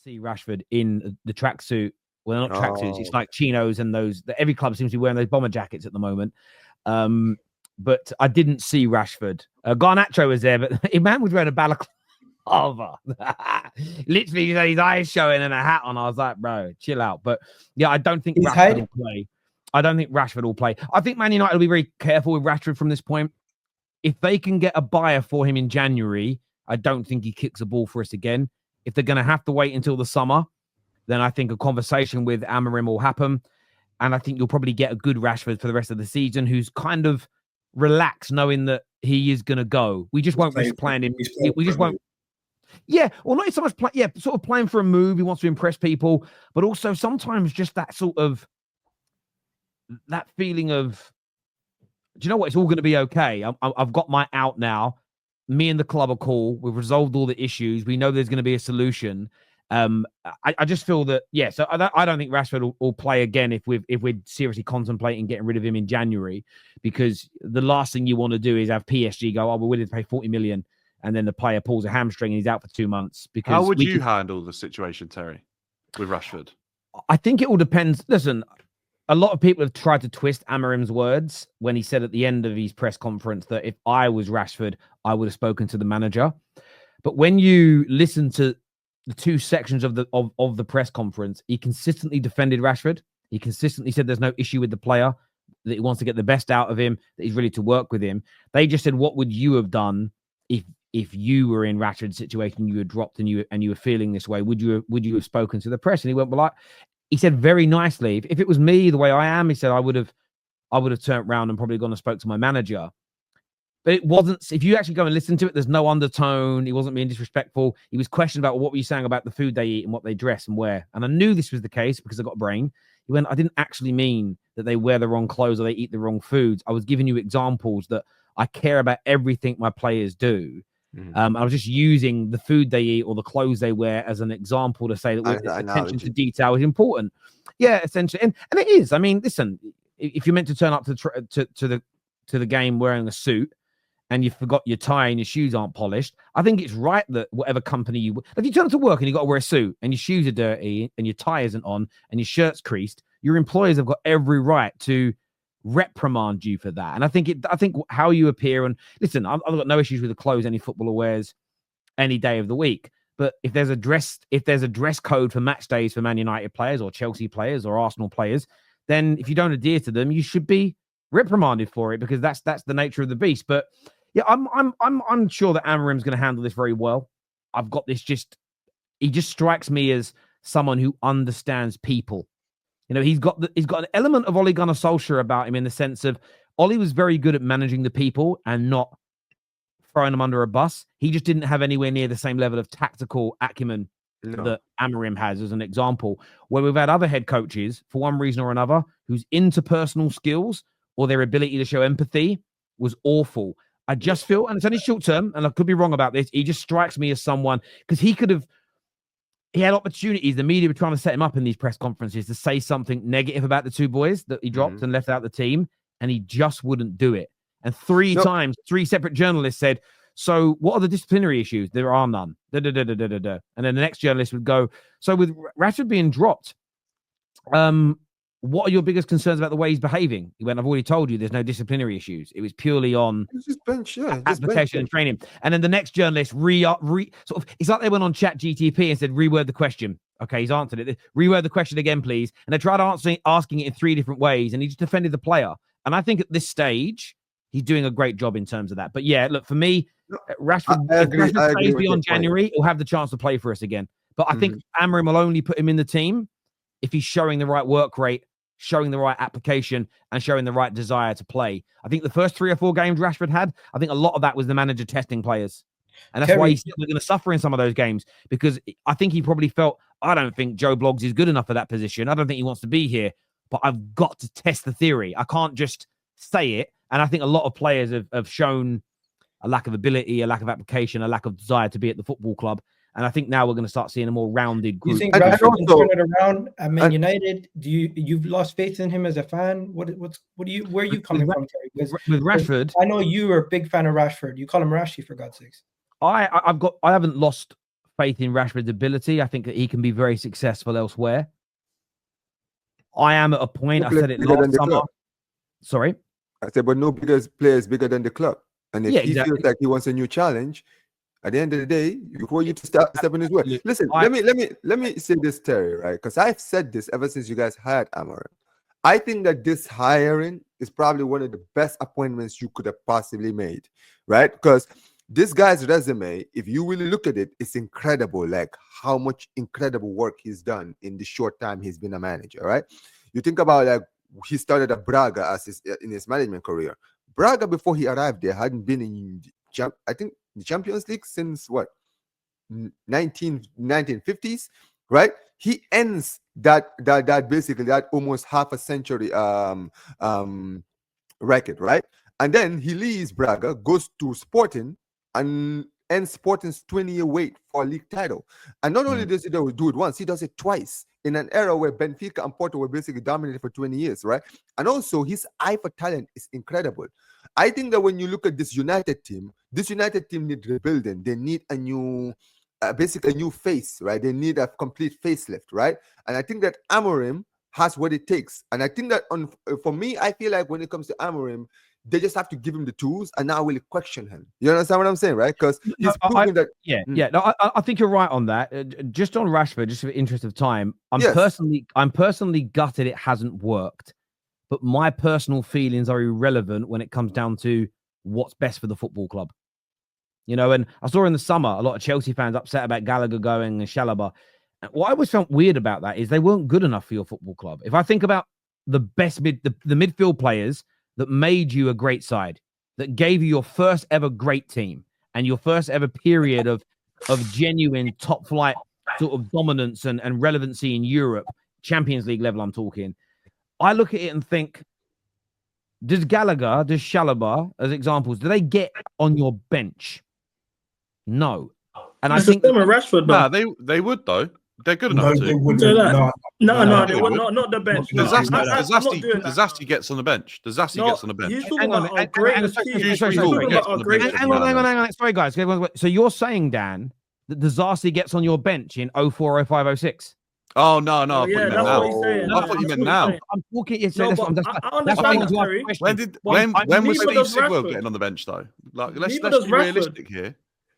see Rashford in the tracksuit. Well, not tracksuits. It's like chinos and those. Every club seems to be wearing those bomber jackets at the moment. But I didn't see Rashford. Garnacho was there, but man was wearing a balaclava. Literally, he had his eyes showing and a hat on. I was like, bro, chill out. But yeah, I don't think Rashford will play. I don't think Rashford will play. I think Man United will be very careful with Rashford from this point. If they can get a buyer for him in January, I don't think he kicks a ball for us again. If they're going to have to wait until the summer, then I think a conversation with Amorim will happen. And I think you'll probably get a good Rashford for the rest of the season who's kind of relaxed knowing that he is going to go. We just won't risk playing him. We just won't. Yeah, well, not so much sort of playing for a move. He wants to impress people, but also sometimes just that sort of that feeling of, do you know what? It's all going to be okay. I've got my out now. Me and the club are cool. We've resolved all the issues. We know there's going to be a solution. I just feel that, yeah, so I don't think Rashford will play again if we're seriously contemplating getting rid of him in January, because the last thing you want to do is have PSG go, oh, we're willing to pay 40 million, and then the player pulls a hamstring and he's out for 2 months. Because how would you handle the situation, Terry, with Rashford? I think it all depends. Listen, a lot of people have tried to twist Amorim's words when he said at the end of his press conference that if I was Rashford, I would have spoken to the manager. But when you listen to the two sections of the press conference, he consistently defended Rashford. He consistently said there's no issue with the player, that he wants to get the best out of him, that he's ready to work with him. They just said, what would you have done if you were in Rashford's situation, you were dropped and you were feeling this way? Would you have spoken to the press? And he went, well, he said very nicely, if it was me the way I am, he said I would have turned around and probably gone and spoke to my manager. But it wasn't, if you actually go and listen to it, there's no undertone. He wasn't being disrespectful. He was questioned about, well, what were you saying about the food they eat and what they dress and wear? And I knew this was the case because I got a brain. He went, I didn't actually mean that they wear the wrong clothes or they eat the wrong foods. I was giving you examples that I care about everything my players do. I was just using the food they eat or the clothes they wear as an example to say that attention to detail is important. Yeah, essentially. And it is. I mean, listen, if you're meant to turn up to the game wearing a suit, and you forgot your tie and your shoes aren't polished, I think it's right that whatever company if you turn up to work and you got to wear a suit and your shoes are dirty and your tie isn't on and your shirt's creased, your employers have got every right to reprimand you for that. And I think how you appear, and listen, I've got no issues with the clothes any footballer wears any day of the week. But if there's a dress code for match days for Man United players or Chelsea players or Arsenal players, then if you don't adhere to them, you should be reprimanded for it, because that's the nature of the beast. But yeah, I'm sure that Amorim's going to handle this very well. I've got this he just strikes me as someone who understands people. You know, he's got an element of Ole Gunnar Solskjaer about him, in the sense of Ole was very good at managing the people and not throwing them under a bus. He just didn't have anywhere near the same level of tactical acumen that Amorim has, as an example, where we've had other head coaches, for one reason or another, whose interpersonal skills or their ability to show empathy was awful. I just feel, and it's only short term, and I could be wrong about this, he just strikes me as someone, because he had opportunities. The media were trying to set him up in these press conferences to say something negative about the two boys that he dropped and left out the team, and he just wouldn't do it. And three separate journalists said, so what are the disciplinary issues? There are none. And then the next journalist would go, so with Rashford being dropped, what are your biggest concerns about the way he's behaving? He went, I've already told you there's no disciplinary issues. It was purely on application and training. And then the next journalist it's like they went on Chat GTP and said, reword the question. Okay, he's answered it. Reword the question again, please. And they tried asking it in 3 different ways, and he just defended the player. And I think at this stage, he's doing a great job in terms of that. But yeah, look, for me, Rashford, if Rashford stays beyond January, he'll have the chance to play for us again. But I think Amorim will only put him in the team if he's showing the right work rate, showing the right application, and showing the right desire to play. I think the first 3 or 4 games Rashford had, I think a lot of that was the manager testing players. And that's why he's still going to suffer in some of those games, because I think he probably felt, I don't think Joe Bloggs is good enough for that position. I don't think he wants to be here, but I've got to test the theory. I can't just say it. And I think a lot of players have shown a lack of ability, a lack of application, a lack of desire to be at the football club. And I think now we're going to start seeing a more rounded group. Do you think Rashford can turn it around at Man United? You've lost faith in him as a fan? Where are you coming from, Terry? With Rashford, I know you are a big fan of Rashford. You call him Rashy, for God's sakes. I haven't lost faith in Rashford's ability. I think that he can be very successful elsewhere. I am at a point, I said it last summer. Sorry? I said, but no bigger player is bigger than the club. And if he exactly. feels like he wants a new challenge, at the end of the day, you want you to step in his way. Listen, let me say this, Terry, right? Because I've said this ever since you guys hired Amorim. I think that this hiring is probably one of the best appointments you could have possibly made, right? Because this guy's resume, if you really look at it, it's incredible, like how much incredible work he's done in the short time he's been a manager, right? You think about like he started at Braga in his management career. Braga, before he arrived there, hadn't been in, I think, the Champions League since what, 1950s, right? He ends that basically that almost half a century record, right? And then he leaves Braga, goes to Sporting, and ends Sporting's 20-year wait for a league title. And not only does he do it once, he does it twice in an era where Benfica and Porto were basically dominated for 20 years, right? And also his eye for talent is incredible. I think that when you look at this United team needs rebuilding. They need a new, basically a new face, right? They need a complete facelift, right? And I think that Amorim has what it takes. And I think that for me, I feel like when it comes to Amorim, they just have to give him the tools and now really question him. You understand what I'm saying, right? Because he's proven that. No, I think you're right on that. Just on Rashford, just for the interest of time, I'm personally gutted it hasn't worked. But my personal feelings are irrelevant when it comes down to what's best for the football club. You know, and I saw in the summer a lot of Chelsea fans upset about Gallagher going and Chalobah. And what I always felt weird about that is they weren't good enough for your football club. If I think about the best the midfield players that made you a great side, that gave you your first ever great team and your first ever period of genuine top flight sort of dominance and relevancy in Europe, Champions League level I'm talking, I look at it and think, does Gallagher, does Chalobah, as examples, do they get on your bench? No. And I think them and Rashford, though. No, they would though. They're good enough to. They wouldn't. No, they would not the bench. Dazasti gets on the bench. Dazasti gets on the bench. Hang on. Sorry, guys. So you're saying, Dan, that Dazasti gets on your bench in 04, 05, 06? Oh no! I thought you meant now. I'm talking. That's when was Steve Sidwell getting on the bench though? Like, let's be realistic here.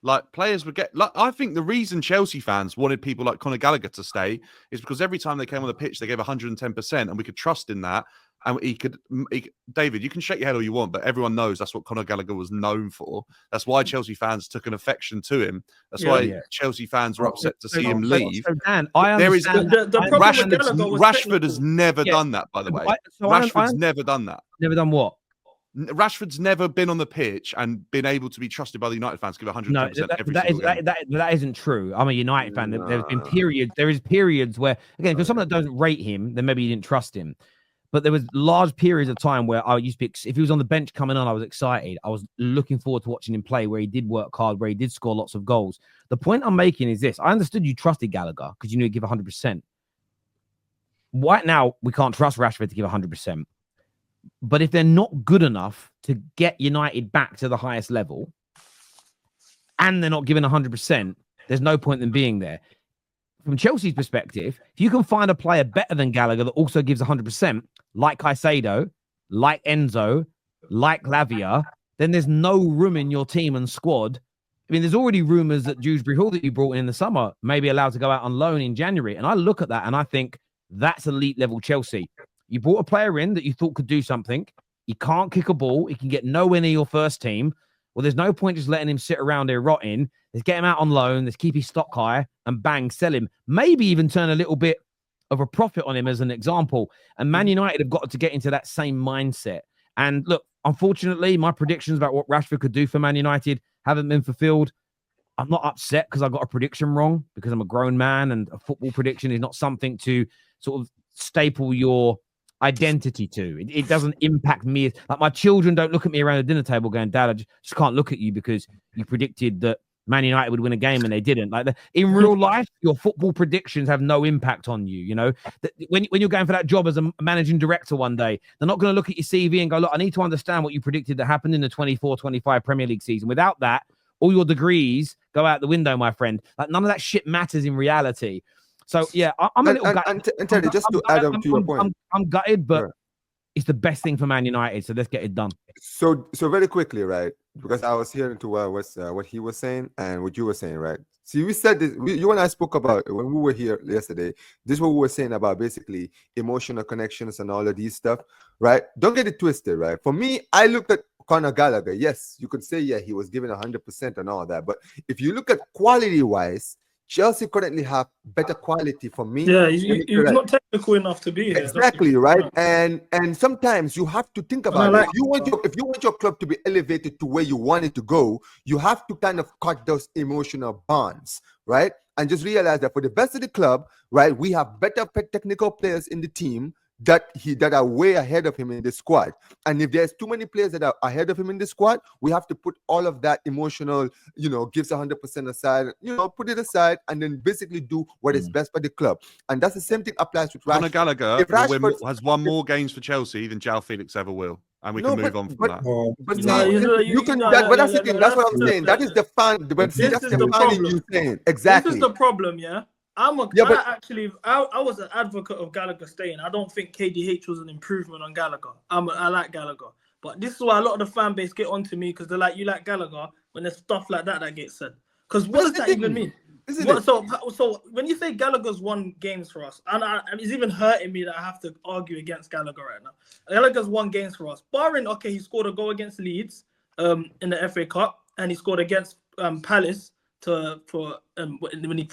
Like, players would get. Like, I think the reason Chelsea fans wanted people like Conor Gallagher to stay is because every time they came on the pitch, they gave 110%, and we could trust in that. And he could, David, you can shake your head all you want, but everyone knows that's what Conor Gallagher was known for. That's why Chelsea fans took an affection to him. That's why Chelsea fans were upset to see him leave. So Dan, I understand. Rashford has never done that, by the way. Rashford's never done that. Never done what? Rashford's never been on the pitch and been able to be trusted by the United fans to give 110% every single game. That isn't true. I'm a United fan. There's been periods. There is periods where, again, if you're someone that doesn't rate him, then maybe you didn't trust him. But there was large periods of time where I used to be, if he was on the bench coming on, I was excited. I was looking forward to watching him play, where he did work hard, where he did score lots of goals. The point I'm making is this. I understood you trusted Gallagher because you knew he'd give 100%. Right now, we can't trust Rashford to give 100%. But if they're not good enough to get United back to the highest level and they're not giving 100%, there's no point in being there. From Chelsea's perspective, if you can find a player better than Gallagher that also gives 100%, like Caicedo, like Enzo, like Lavia, then there's no room in your team and squad. I mean, there's already rumours that Dewsbury Hall that you brought in the summer may be allowed to go out on loan in January. And I look at that and I think that's elite level Chelsea. You brought a player in that you thought could do something. He can't kick a ball. He can get nowhere near your first team. Well, there's no point just letting him sit around here rotting. Let's get him out on loan. Let's keep his stock high and bang, sell him. Maybe even turn a little bit of a profit on him as an example. And Man United have got to get into that same mindset. And look, unfortunately, my predictions about what Rashford could do for Man United haven't been fulfilled. I'm not upset because I got a prediction wrong, because I'm a grown man and a football prediction is not something to sort of staple your identity to. It doesn't impact me. Like, my children don't look at me around the dinner table going, Dad, I just can't look at you because you predicted that Man United would win a game and they didn't. Like, in real life, your football predictions have no impact on you. You know, when you're going for that job as a managing director one day, they're not going to look at your CV and go, look, I need to understand what you predicted that happened in the 24-25 Premier League season. Without that, all your degrees go out the window, my friend. Like none of that shit matters in reality. So yeah, I'm a little gutted. And Terry, just to add on to your point, I'm gutted, but sure. It's the best thing for Man United. So let's get it done. So very quickly, right? Because I was hearing to what he was saying and what you were saying, right? See, we said this. You and I spoke about when we were here yesterday. This is what we were saying about basically emotional connections and all of these stuff, right? Don't get it twisted, right? For me, I looked at Conor Gallagher. Yes, you could say he was giving 100% and all that, but if you look at quality-wise, Chelsea currently have better quality for me. Yeah, he's not technical enough to be here. Exactly, right? And sometimes you have to think about it. If you want your club to be elevated to where you want it to go, you have to kind of cut those emotional bonds, right? And just realize that for the best of the club, right, we have better technical players in the team that are way ahead of him in the squad. And if there's too many players that are ahead of him in the squad, we have to put all of that emotional, gives 100% aside, put it aside, and then basically do what is best for the club. And that's the same thing applies with Rashford. Conor Gallagher has won more games for Chelsea than João Felix ever will. And we can move on from that. But that's the thing. That's what I'm saying. That is the fan. But see, that's the fan in you saying. Exactly. This is the problem, yeah? I was an advocate of Gallagher staying. I don't think KDH was an improvement on Gallagher. I like Gallagher. But this is why a lot of the fan base get onto me because they're like, you like Gallagher when there's stuff like that gets said. Because what does that even mean? So when you say Gallagher's won games for us, and it's even hurting me that I have to argue against Gallagher right now. Gallagher's won games for us. Barring, he scored a goal against Leeds in the FA Cup, and he scored against Palace when his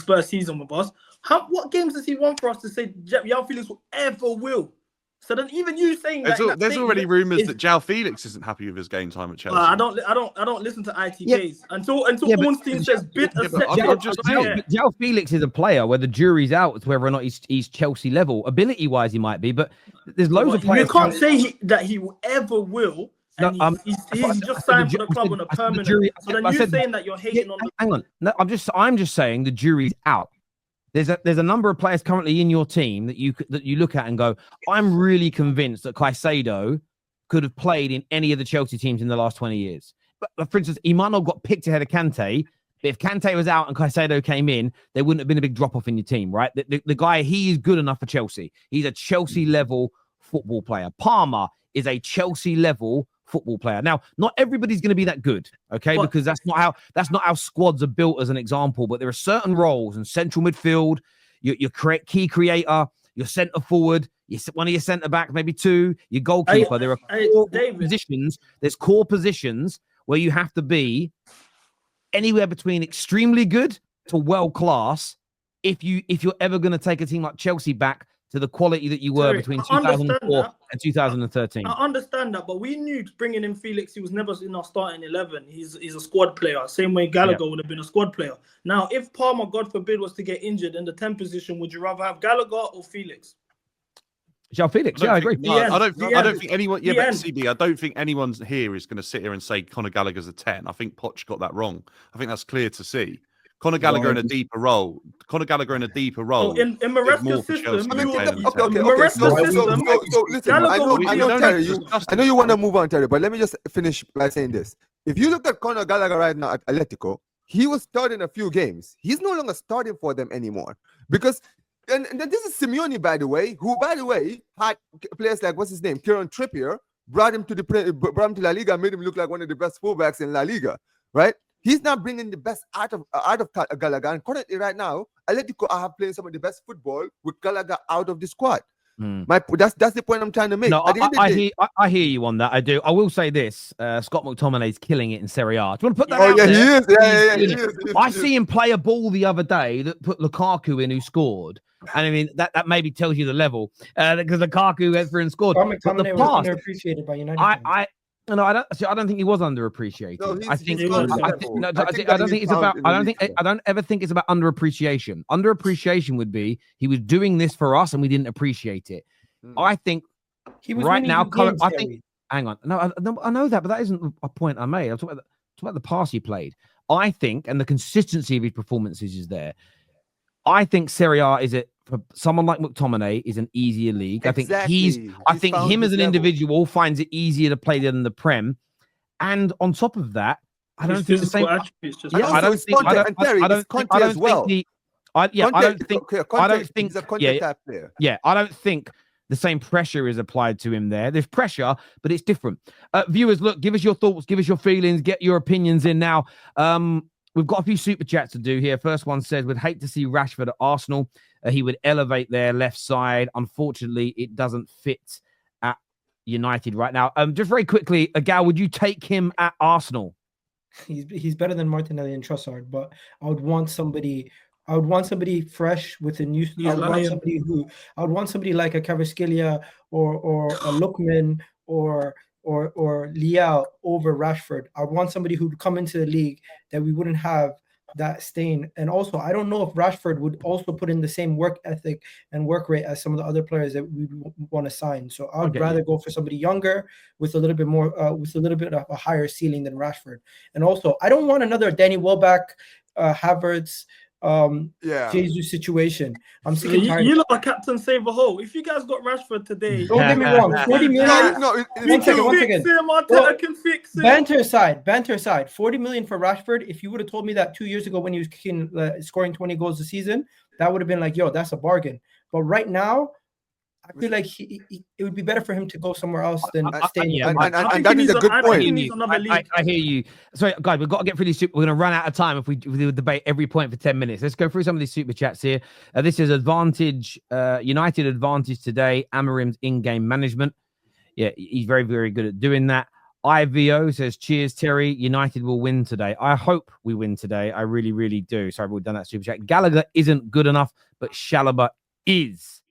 first season with us. What games has he won for us to say João Felix will ever will? So then even you saying there's already rumours that João Felix isn't happy with his game time at Chelsea. I don't listen to ITKs until Ornstein says João Felix is a player where the jury's out as whether or not he's Chelsea level. Ability wise, he might be, but there's loads of players. You can't say that he will ever will. And he's just signed for the club on a permanent. So then you're saying that you're hating on. Hang on, no, I'm just saying the jury's out. There's a number of players currently in your team that you look at and go, I'm really convinced that Caicedo could have played in any of the Chelsea teams in the last 20 years. But for instance, he might not have got picked ahead of Kante, but if Kante was out and Caicedo came in, there wouldn't have been a big drop off in your team, right? The guy, he is good enough for Chelsea. He's a Chelsea level football player. Palmer is a Chelsea level football player. Now, not everybody's going to be that good, okay? Because that's not how squads are built as an example. But there are certain roles in central midfield, your key creator, your centre forward, one of your centre back, maybe two, your goalkeeper. There are core positions. There's core positions where you have to be anywhere between extremely good to world class if you're ever going to take a team like Chelsea back to the quality that you were between 2004 and 2013. I understand that, but we knew bringing in Felix, he was never in our starting 11. He's a squad player, same way Gallagher would have been a squad player. Now, if Palmer, God forbid, was to get injured in the 10 position, would you rather have Gallagher or Felix? João Felix, I agree. I don't think anyone. Yeah, but CB, I don't think anyone here is going to sit here and say Conor Gallagher's a 10. I think Poch got that wrong. I think that's clear to see. Conor Gallagher in a deeper role. Conor Gallagher in a deeper role. In Maresca's system. So listen, I know Terry. I know you want to move on, Terry, but let me just finish by saying this. If you look at Conor Gallagher right now at Atletico, he was starting a few games. He's no longer starting for them anymore because. And this is Simeone, by the way, who, by the way, had players like what's his name, Kieran Trippier, brought him to La Liga, made him look like one of the best fullbacks in La Liga, right? He's now bringing the best out of Gallagher. And currently, right now, Atletico are playing some of the best football with Gallagher out of the squad. That's the point I'm trying to make. No, I hear you on that. I do. I will say this: Scott McTominay is killing it in Serie A. Do you want to put that? Oh yeah, he is. I see him play a ball the other day that put Lukaku in, who scored. And I mean that maybe tells you the level because Lukaku went through and scored. McTominay was underappreciated by United. I don't think he was underappreciated. No, I don't ever think it's about underappreciation. Underappreciation would be he was doing this for us and we didn't appreciate it. I think he was right now. Games, I think. Hang on, no, I know that, but that isn't a point I made. I'm talking about the pass he played. I think, and the consistency of his performances is there. I think Serie A is it for someone like McTominay is an easier league. Exactly. I think him as an individual finds it easier to play than the Prem. And on top of that, I don't think the same. Attributes just Yeah, I don't think. I don't think. I don't think the. I don't think. I don't think. He's a Conte type player. Yeah, I don't think the same pressure is applied to him there. There's pressure, but it's different. Viewers, look, give us your thoughts, give us your feelings, get your opinions in now. We've got a few super chats to do here. First one says, would hate to see Rashford at Arsenal. He would elevate their left side. Unfortunately, it doesn't fit at United right now. Just very quickly, Gal, would you take him at Arsenal? He's better than Martinelli and Trossard, but I would want somebody fresh with a new. I would want somebody like a Kvaratskhelia or a Lookman or Leao over Rashford. I would want somebody who'd come into the league that we wouldn't have that stain. And also, I don't know if Rashford would also put in the same work ethic and work rate as some of the other players that we want to sign. So I would rather go for somebody younger with a little bit more, with a little bit of a higher ceiling than Rashford. And also, I don't want another Danny Welbeck, Havertz, Jesus situation. I'm sick and tired. You look like Captain Save a Hole. If you guys got Rashford today, don't get me wrong. 40 million. One second. Arteta can fix it. Banter aside. 40 million for Rashford. If you would have told me that 2 years ago when he was scoring 20 goals a season, that would have been like, yo, that's a bargain. But right now, I feel like it would be better for him to go somewhere else than staying. And that is a good point. I hear you. Sorry, guys, we've got to get through these. We're going to run out of time if we debate every point for 10 minutes. Let's go through some of these super chats here. This is United advantage today. Amorim's in-game management. Yeah, he's very, very good at doing that. IVO says, cheers, Terry. United will win today. I hope we win today. I really, really do. Sorry, we've done that super chat. Gallagher isn't good enough, but Chalobah is.